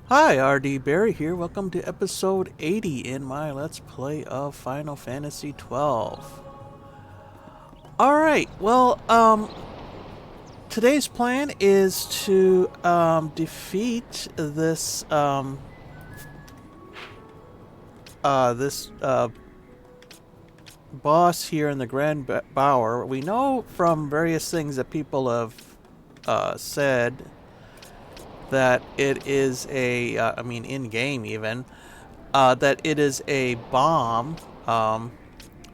Hi, RD Barry here. Welcome to episode 80 in my Let's Play of Final Fantasy 12. Alright, well, today's plan is to, defeat this, boss here in the Grand Bower. We know from various things that people have, said that it is a, in-game even, that it is a bomb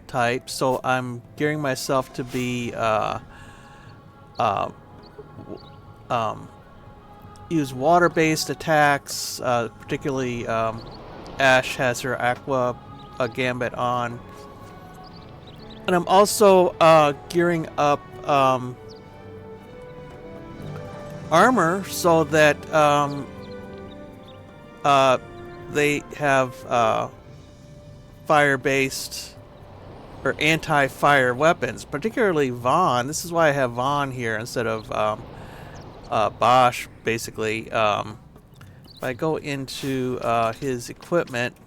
type, so I'm gearing myself to be uh, use water-based attacks, particularly Ash has her Aqua Gambit on. And I'm also gearing up armor so that they have fire-based or anti-fire weapons, particularly Vaan. This is why I have Vaan here instead of Bosch, basically. If I go into his equipment,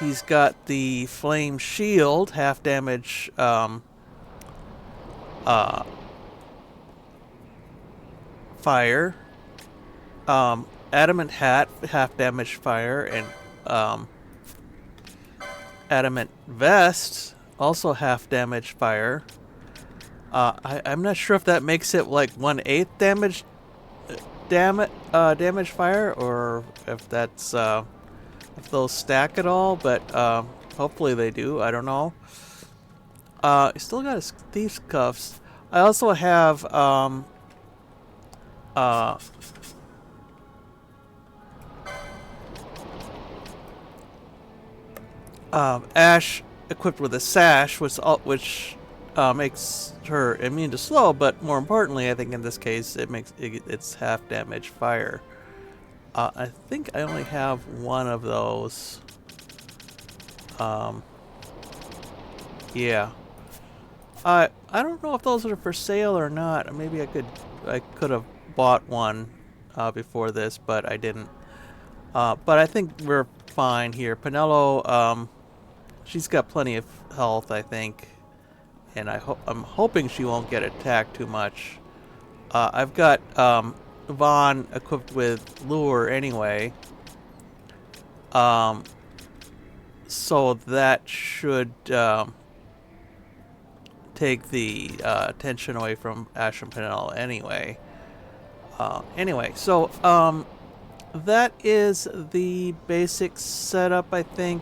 he's got the flame shield, half damage fire, adamant hat, half damage fire, and adamant vest, also half damage fire. I'm not sure if that makes it like 1/8 damage damage fire, or if that's if those stack at all, but hopefully they do. I don't know. Still got his thief's cuffs. I also have Ash equipped with a sash, which makes her immune to slow, but more importantly, I think in this case, it's half damage fire. I think I only have one of those. Yeah. I don't know if those are for sale or not. Maybe I could have bought one before this, but I didn't. But I think we're fine here. Penelo, she's got plenty of health, I think, and I'm hoping she won't get attacked too much. I've got Vaan equipped with lure anyway, so that should take the tension away from Ash and Penelo anyway. Anyway, so that is the basic setup, I think.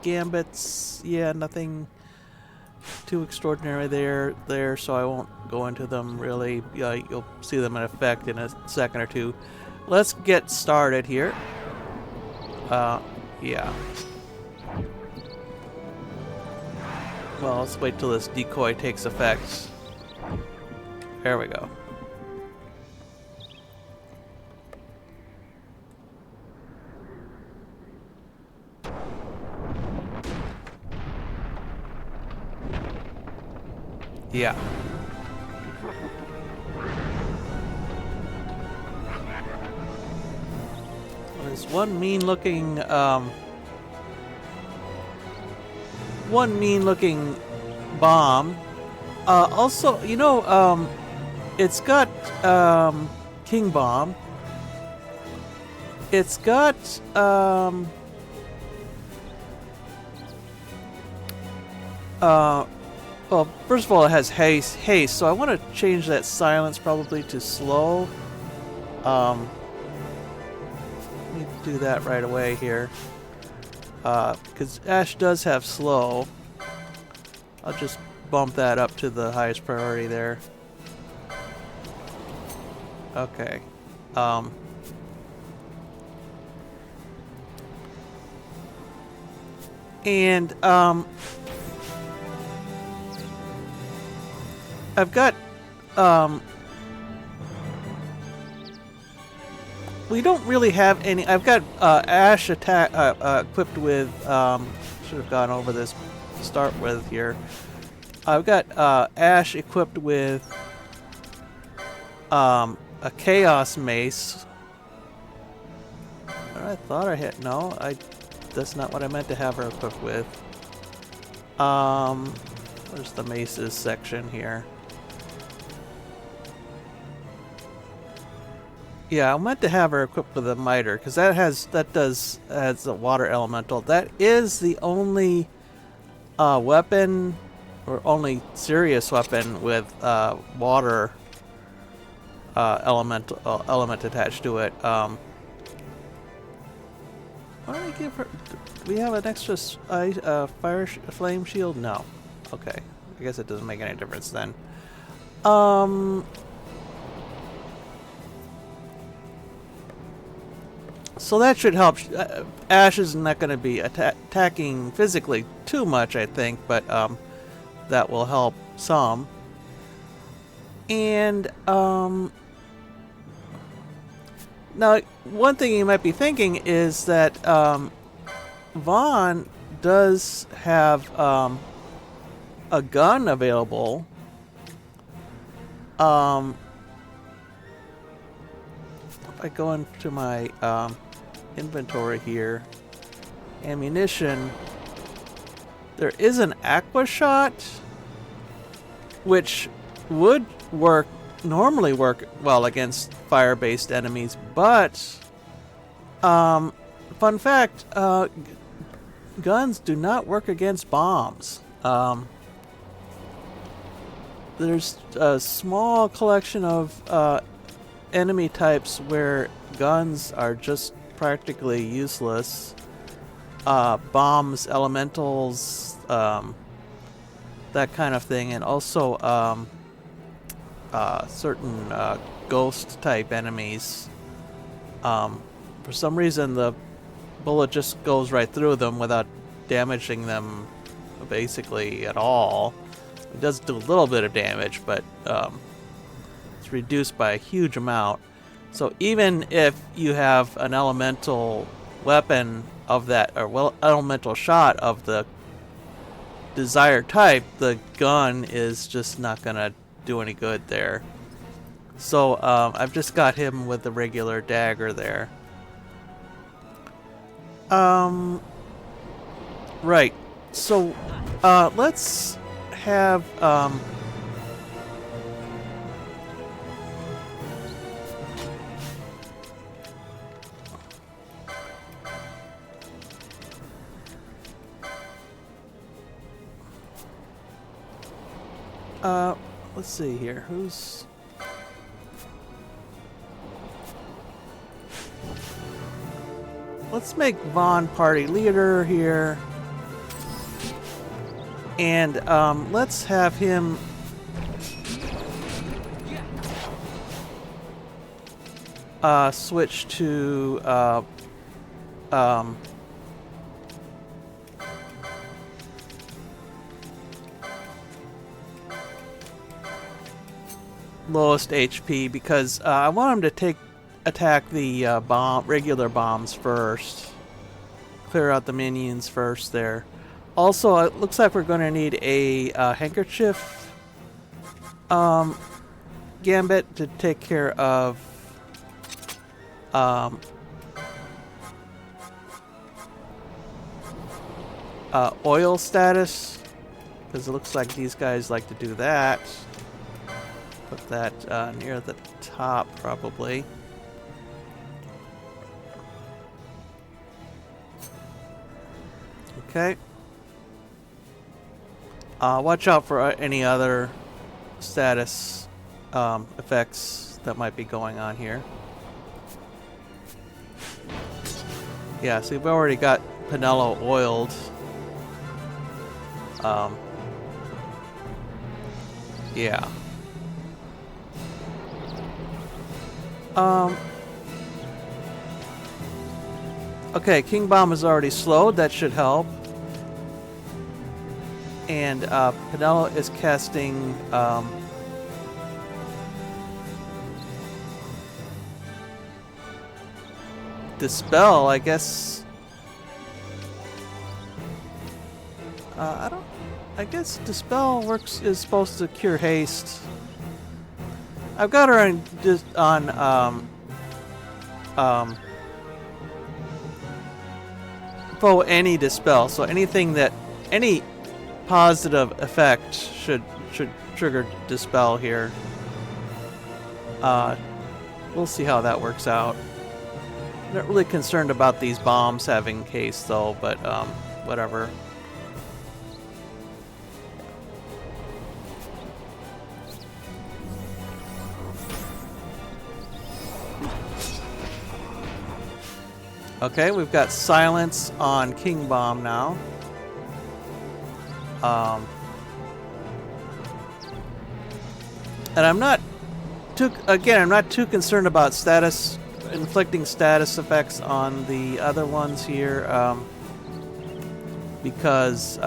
Gambits, yeah, nothing too extraordinary there, so I won't go into them really. You'll see them in effect in a second or two. Let's get started here. Yeah. Well, let's wait till this decoy takes effect. There we go. Yeah. There's one mean-looking bomb. Also, you know, it's got King Bomb. It's got well, first of all, it has haste, so I want to change that silence probably to slow. Let me do that right away here. Because Ash does have slow. I'll just bump that up to the highest priority there. Okay. And I've got we don't really have any. I've got Ash attack equipped with should have gone over this to start with here. I've got Ash equipped with a Chaos Mace, I thought I had... No, that's not what I meant to have her equipped with. Where's the maces section here? Yeah, I meant to have her equipped with a miter, because that has a water elemental. That is the only weapon, or only serious weapon with water element attached to it. Why don't I give her? Do we have an extra flame shield? No. Okay. I guess it doesn't make any difference then. So that should help. Ash is not going to be attacking physically too much, I think, but that will help some. And now, one thing you might be thinking is that Vaan does have a gun available. If I go into my inventory here, ammunition, there is an aqua shot, which would normally work well against fire-based enemies, but fun fact, guns do not work against bombs. There's a small collection of enemy types where guns are just practically useless. Bombs, elementals, that kind of thing, and also certain ghost type enemies. For some reason the bullet just goes right through them without damaging them basically at all. It does do a little bit of damage, but it's reduced by a huge amount. So even if you have an elemental weapon of that, or elemental shot of the desired type, the gun is just not gonna do any good there. So I've just got him with the regular dagger there. Right. So let's have let's see here. Let's make Vaan party leader here. And let's have him switch to lowest HP, because I want him to attack the regular bombs first. Clear out the minions first there. Also, it looks like we're going to need a handkerchief gambit to take care of oil status, because it looks like these guys like to do that. Put that near the top, probably. Okay. Watch out for any other status effects that might be going on here. Yeah, so we've already got Pinello oiled. Yeah. Okay, King Bomb is already slowed. That should help. And Pinello is casting Dispel, I guess. I guess Dispel is supposed to cure haste. I've got her on foe any dispel. So anything that any positive effect should trigger dispel here. We'll see how that works out. Not really concerned about these bombs having haste though, but whatever. Okay, we've got silence on King Bomb now. And I'm not too concerned about inflicting status effects on the other ones here, because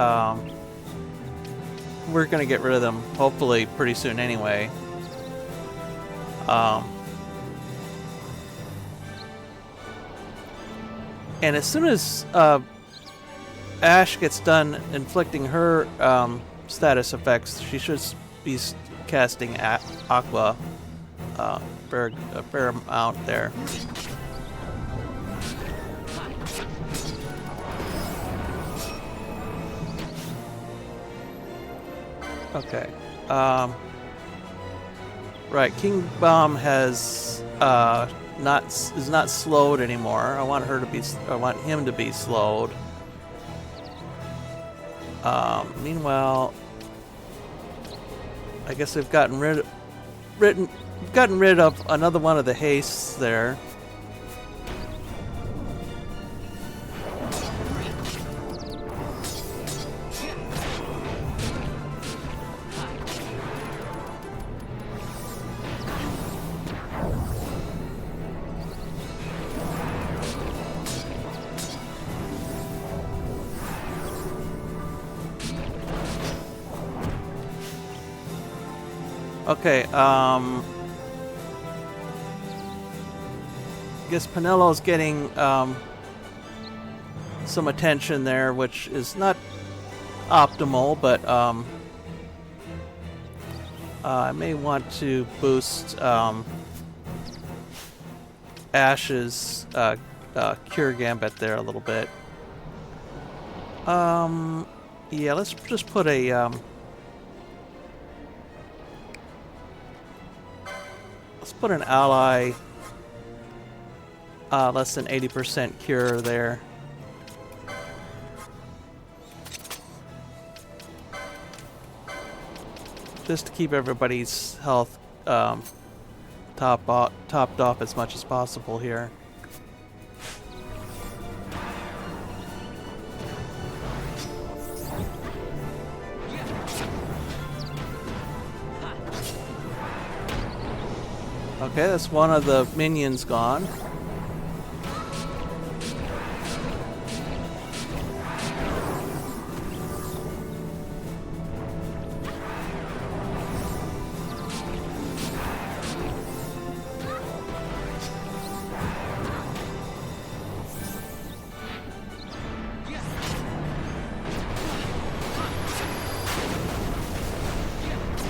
we're gonna get rid of them hopefully pretty soon anyway. And as soon as Ash gets done inflicting her status effects, she should be casting Aqua a fair amount there. Okay. Right, King Bomb has is not slowed anymore. I want him to be slowed. Meanwhile, I guess we've gotten rid of another one of the hastes there. Okay, I guess Penello's getting some attention there, which is not optimal, but I may want to boost Ash's Cure Gambit there a little bit. Yeah, let's just put a put an ally less than 80% cure there. Just to keep everybody's health topped off as much as possible here. Okay, that's one of the minions gone.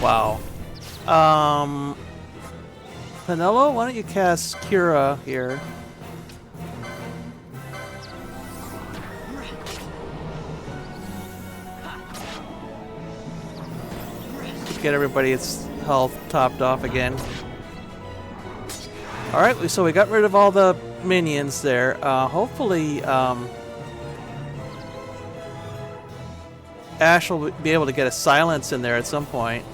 Wow. Penello, why don't you cast Cura here? Get everybody's health topped off again. Alright, so we got rid of all the minions there. Hopefully, Ash will be able to get a silence in there at some point.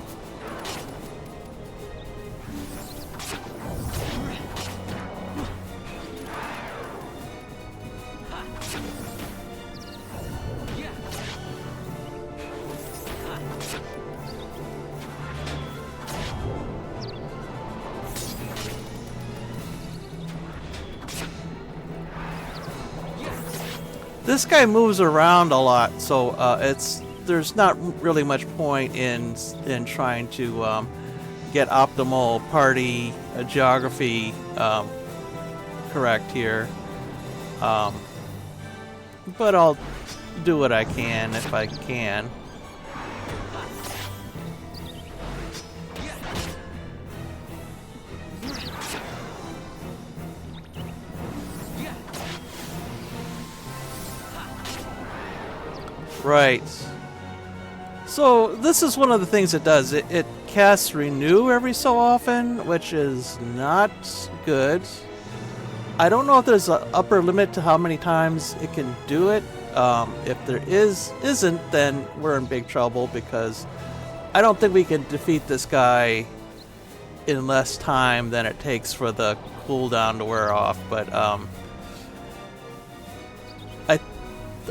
This guy moves around a lot, so there's not really much point in trying to get optimal party geography correct here. But I'll do what I can if I can. Right. So this is one of the things it does. It casts Renew every so often, which is not good. I don't know if there's an upper limit to how many times it can do it. If there isn't, then we're in big trouble because I don't think we can defeat this guy in less time than it takes for the cooldown to wear off. But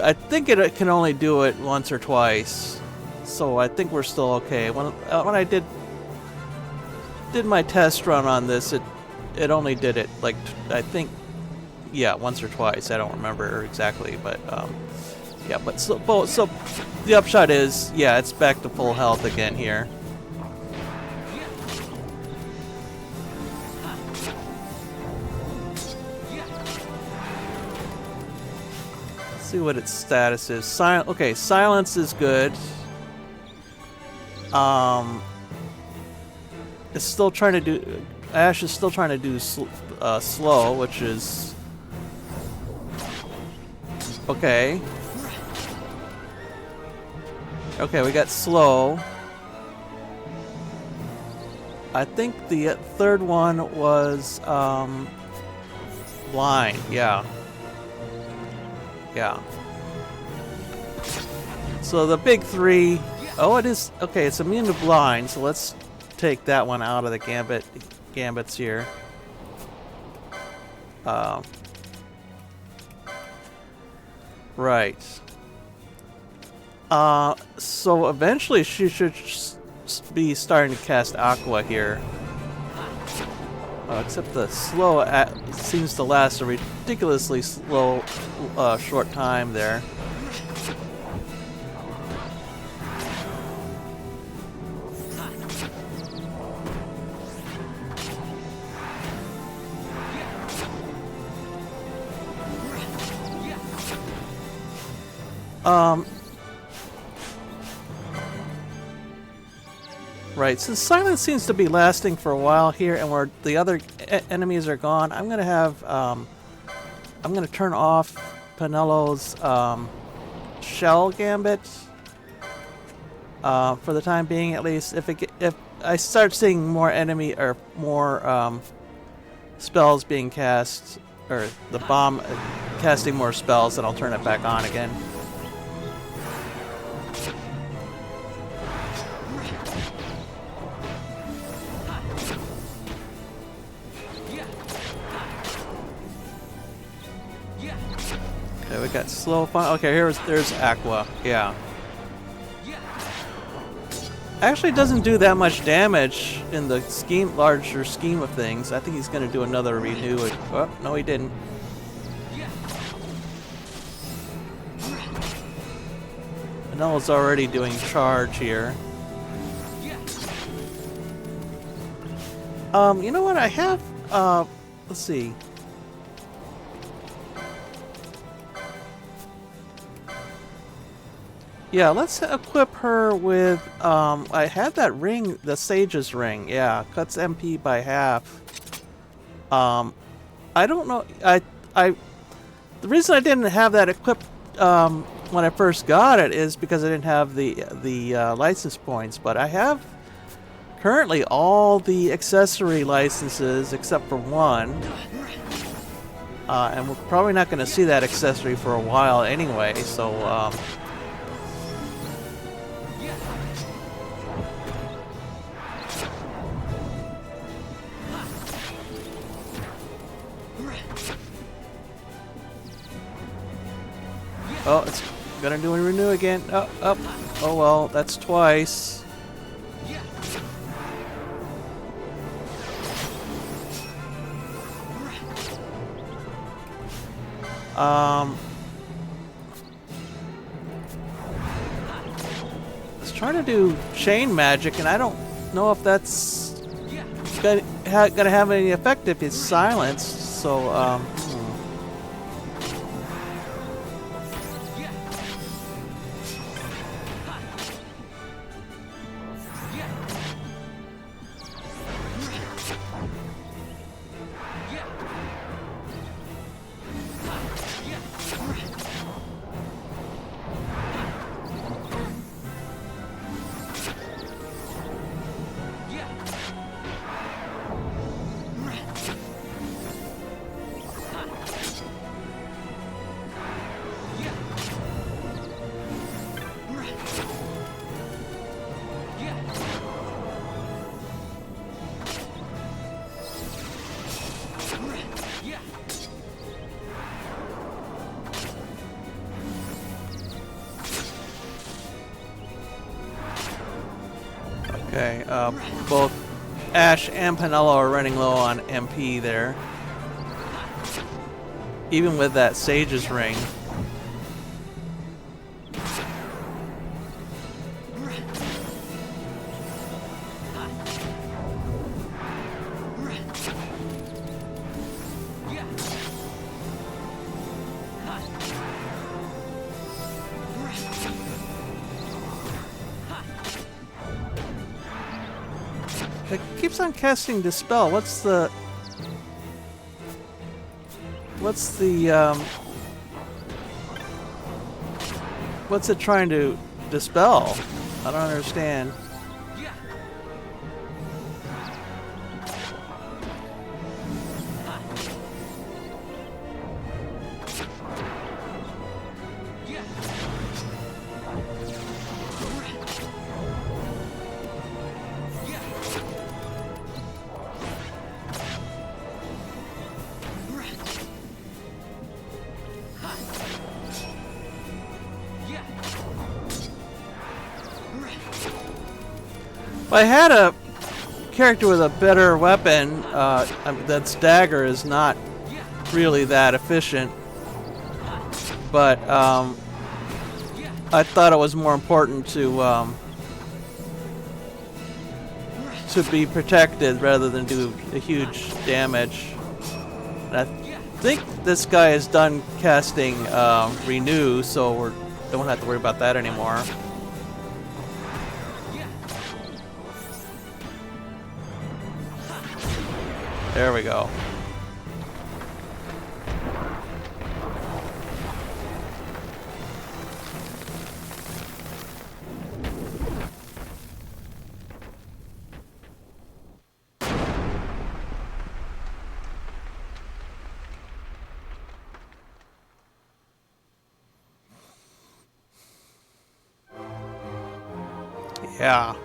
I think it can only do it once or twice, so I think we're still okay. When I did my test run on this, it only did it like I think, yeah, once or twice. I don't remember exactly, but yeah. But so the upshot is, yeah, it's back to full health again here. See what its status is. Okay, silence is good. It's still trying to do. Ash is still trying to do slow, which is okay. Okay, we got slow. I think the third one was blind. Yeah. Yeah. So the big three. Oh, it is. Okay, it's immune to blind, so let's take that one out of the gambits here. Right. So eventually she should be starting to cast Aqua here. Except the slow seems to last a ridiculously slow, short time there. Right, since silence seems to be lasting for a while here, and where the other enemies are gone, I'm gonna have I'm gonna turn off Penello's shell gambit for the time being, at least. If I start seeing more enemy or more spells being cast, or the bomb casting more spells, then I'll turn it back on again. Okay, we got slow fun. Okay, there's Aqua. Yeah. Actually doesn't do that much damage in the larger scheme of things. I think he's gonna do another renew. Oh, no, he didn't. Manella's already doing charge here. You know what? I have. Let's see. Yeah, let's equip her with, I had that ring, the Sage's ring, yeah, cuts MP by half. I don't know, the reason I didn't have that equipped, when I first got it is because I didn't have the license points, but I have currently all the accessory licenses except for one. And we're probably not going to see that accessory for a while anyway, so, oh, it's gonna do a renew again. Oh well, that's twice. It's trying to do chain magic, and I don't know if that's gonna have any effect if it's silenced. So, Okay, both Ash and Penelo are running low on MP there. Even with that Sage's Ring. It keeps on casting Dispel. What's it trying to dispel? I don't understand. If I had a character with a better weapon, that dagger is not really that efficient, but I thought it was more important to be protected rather than do a huge damage. And I think this guy is done casting Renew, so we don't have to worry about that anymore. There we go. Yeah.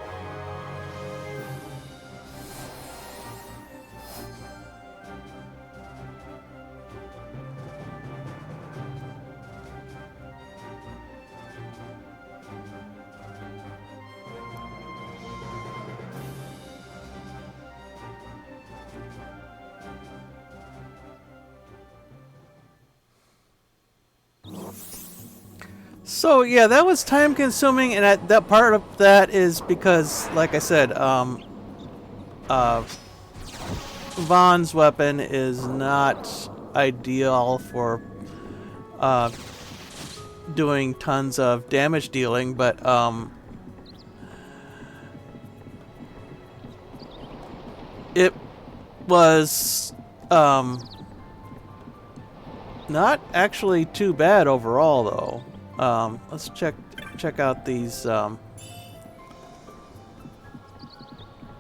So yeah, that was time consuming, and that part of that is because, like I said, Vaan's weapon is not ideal for doing tons of damage dealing, but it was not actually too bad overall, though. Let's check out these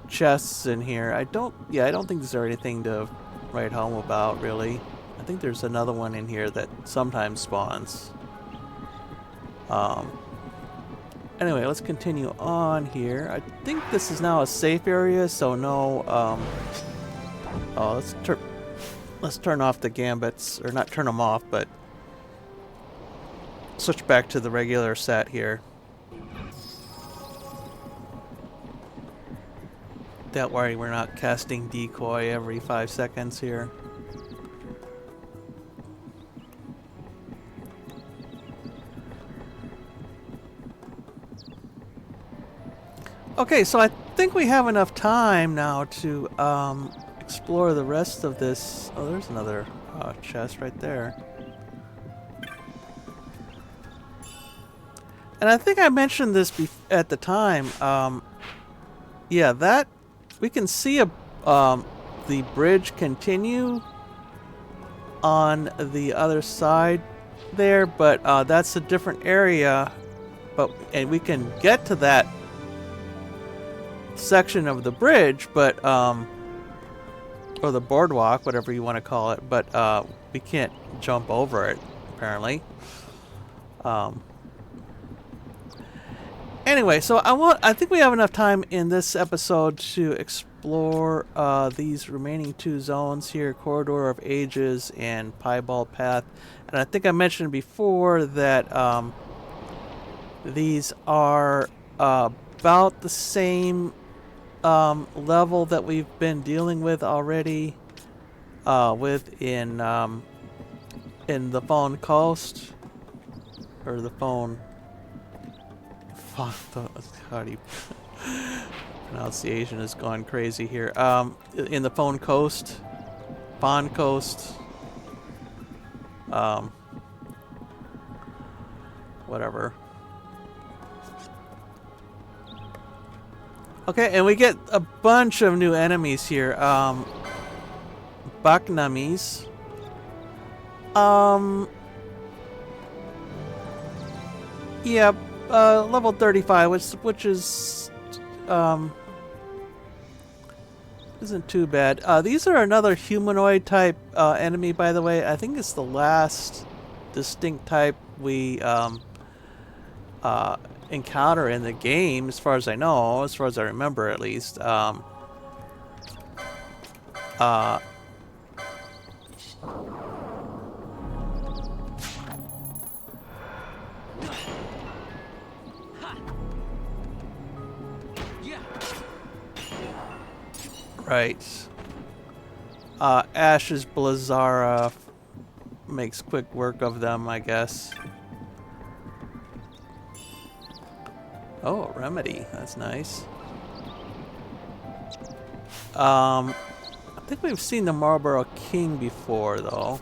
chests in here. I don't think there's anything to write home about, really. I think there's another one in here that sometimes spawns. Anyway, let's continue on here. I think this is now a safe area, so no. Oh, let's turn off the gambits, or not turn them off, but switch back to the regular set here. That way we're not casting decoy every 5 seconds here. Okay, so I think we have enough time now to explore the rest of this. Oh, there's another chest right there. And I think I mentioned this at the time. Yeah, that we can see the bridge continue on the other side there, but that's a different area. And we can get to that section of the bridge, but or the boardwalk, whatever you want to call it, but we can't jump over it apparently. Anyway, so I think we have enough time in this episode to explore these remaining 2 zones here, Corridor of Ages and Piebald Path. And I think I mentioned before that these are about the same level that we've been dealing with already in the Phone Coast, or the Phone. Fuck, how do you pronunciation is going crazy here. In the Phone Coast, Vaan Coast, whatever. Okay, and we get a bunch of new enemies here. Baknamis. Yeah, level 35, which is isn't too bad. These are another humanoid type enemy, by the way. I think it's the last distinct type we encounter in the game, as far as I know, as far as I remember at least. Right. Ash's Blazara makes quick work of them, I guess. Oh, Remedy. That's nice. I think we've seen the Marlborough King before, though.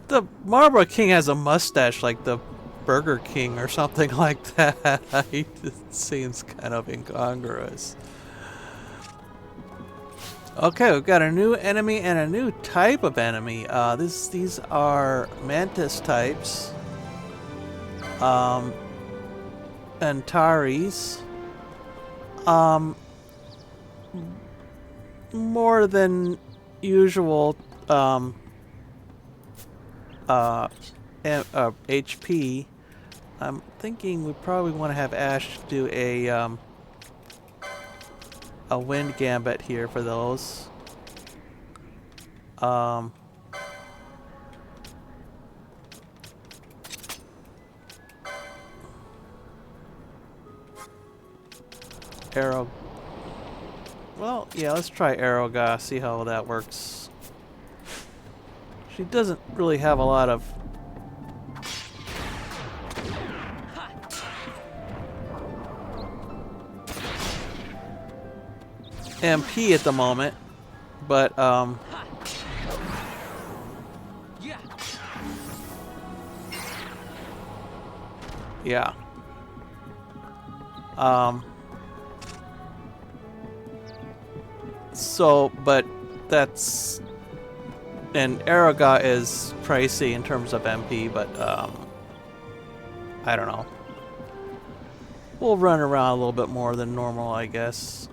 The Marlborough King has a mustache like the Burger King or something like that. It seems kind of incongruous. Okay, we've got a new enemy and a new type of enemy. These are Mantis types. Antares. More than usual HP. I'm thinking we probably want to have Ash do a wind gambit here for those. Arrow. Well, yeah, let's try Aeroga, see how that works. She doesn't really have a lot of MP at the moment, but yeah. So, but that's, and Aeroga is pricey in terms of MP, but I don't know. We'll run around a little bit more than normal, I guess.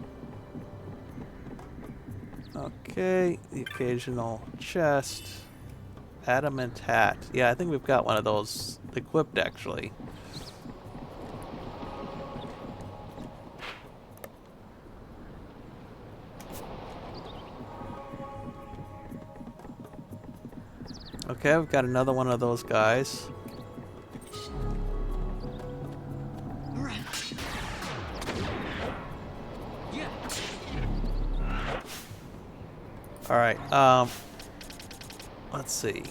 Okay, the occasional chest. Adamant hat. Yeah, I think we've got one of those equipped, actually. Okay, we've got another one of those guys. Alright, let's see.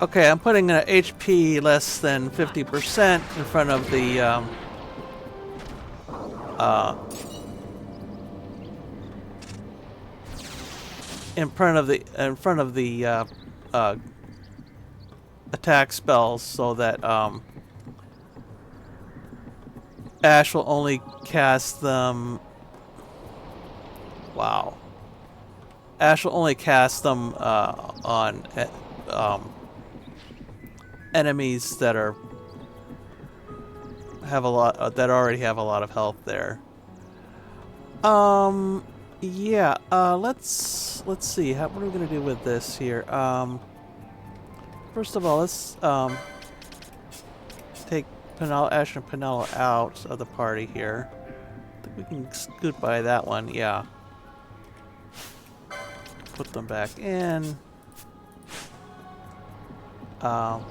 Okay, I'm putting an HP less than 50% in front of the attack spells, so that Ash will only cast them. Wow. Ash will only cast them on enemies that have a lot that already have a lot of health there. Yeah, let's see. What are we gonna do with this here? First of all, let's take Ash and Penella out of the party here. I think we can scoot by that one, yeah. Put them back in. And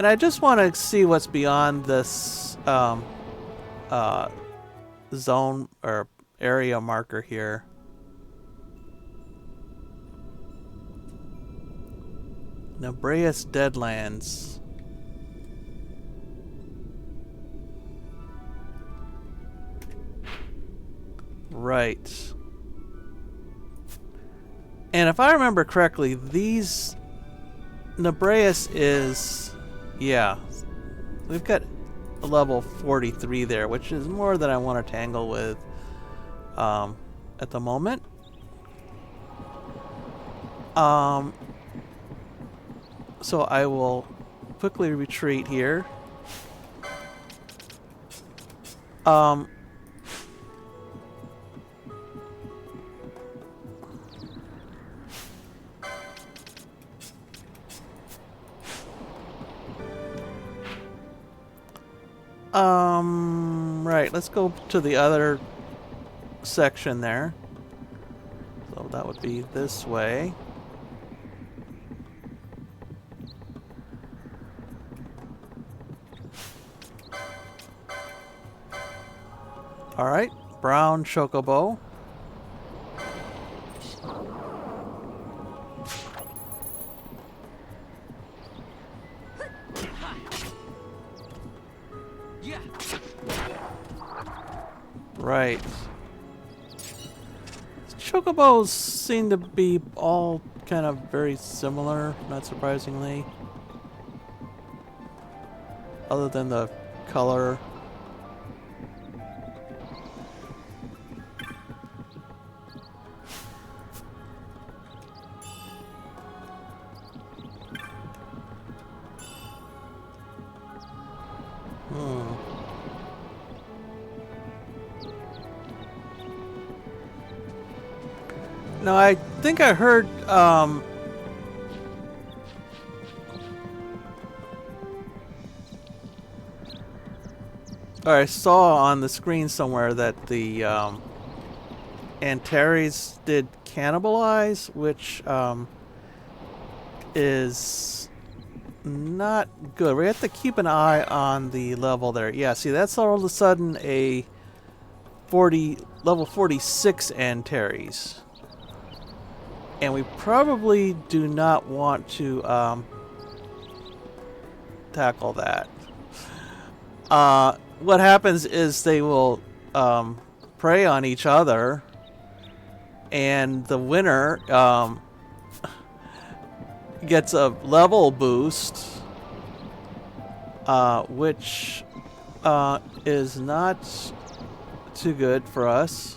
I just want to see what's beyond this zone or area marker here. Nabreus Deadlands. Right. And if I remember correctly, these Nabreus is, yeah, we've got a level 43 there, which is more than I want to tangle with at the moment. So I will quickly retreat here. Right, let's go to the other section there. So that would be this way. Alright, brown chocobo. Right. Chocobos seem to be all kind of very similar, not surprisingly. Other than the color. No, I think I heard, or I saw on the screen somewhere that the, Antares did cannibalize, which, is not good. We have to keep an eye on the level there. Yeah, see, that's all of a sudden a level 46 Antares. And we probably do not want to tackle that. What happens is they will prey on each other, and the winner gets a level boost, which is not too good for us.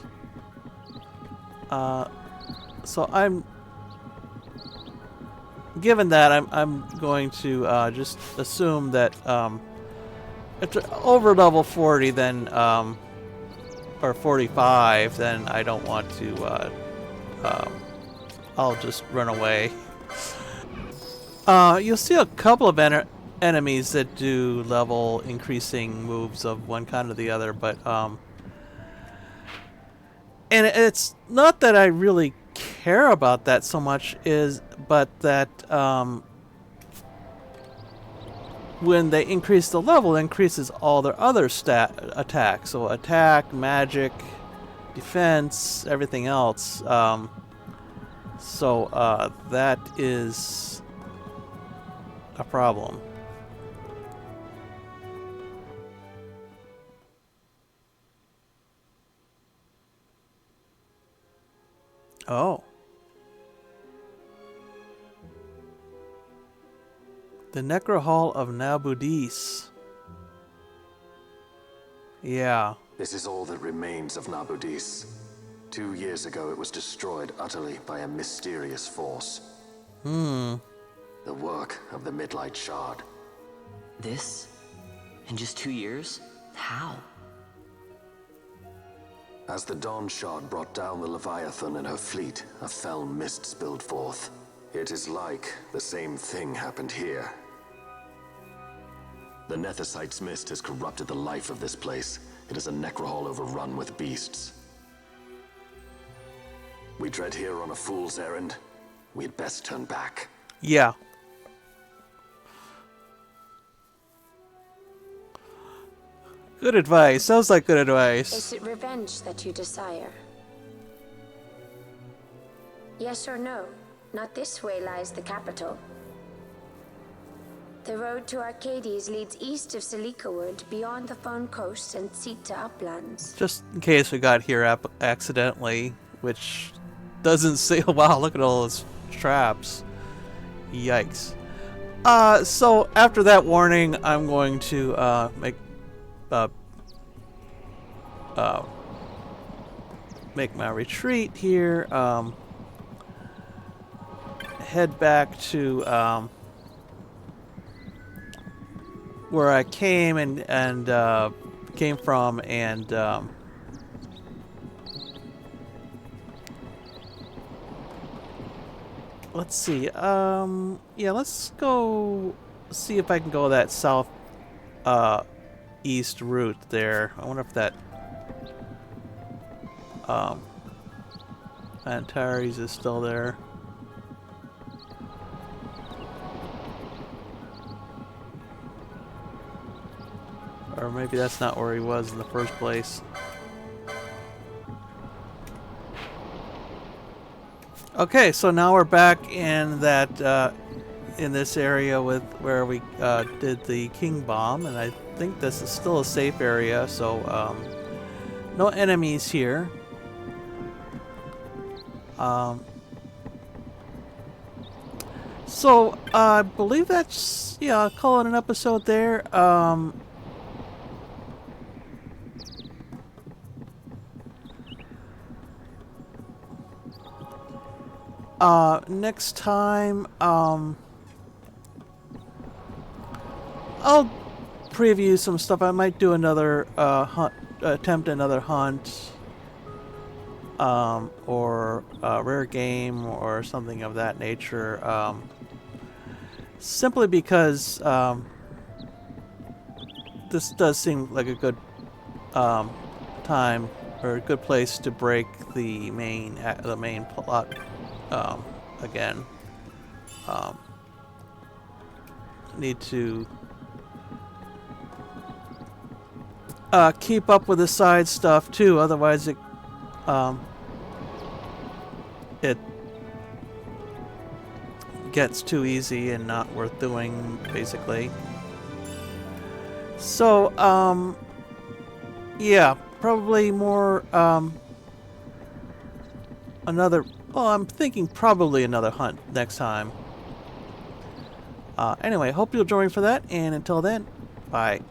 So given that, I'm going to just assume that if it's over level 40, then or 45, then I don't want to. I'll just run away. You'll see a couple of enemies that do level increasing moves of one kind or the other, but and it's not that I really care about that so much, but that when they increase the level, it increases all their other attacks. So attack, magic, defense, everything else. So that is a problem. Oh. The Necrohol of Nabudis. Yeah. This is all that remains of Nabudis. 2 years ago, it was destroyed utterly by a mysterious force. The work of the Midlight Shard. This? In just 2 years? How? As the dawn shard brought down the Leviathan and her fleet, a fell mist spilled forth. It is like the same thing happened here. The Nethicite's mist has corrupted the life of this place. It is a necrohol overrun with beasts. We tread here on a fool's errand. We had best turn back. Yeah. Good advice. Sounds like good advice. Is it revenge that you desire? Yes or no? Not this way lies the capital. The road to Arcades leads east of Salikawood, beyond the Vaan coast and Sita uplands. Just in case we got here accidentally, which doesn't say. Wow, look at all those traps. Yikes. So after that warning, I'm going to make my retreat here. Head back to where I came and came from, and let's see. Yeah, let's go see if I can go that south east route there. I wonder if that Antares is still there. Or maybe that's not where he was in the first place. Okay, so now we're back in that in this area with where we did the King Bomb, and I think this is still a safe area, so no enemies here. So I believe that's, yeah, I'll call it an episode there. Next time, I'll preview some stuff. I might do another hunt, attempt another hunt, or a rare game or something of that nature. Simply because this does seem like a good time or a good place to break the main plot. Again, need to keep up with the side stuff too, otherwise it gets too easy and not worth doing, basically. So yeah, probably more another. Well, I'm thinking probably another hunt next time. Anyway, hope you'll join me for that, and until then, bye.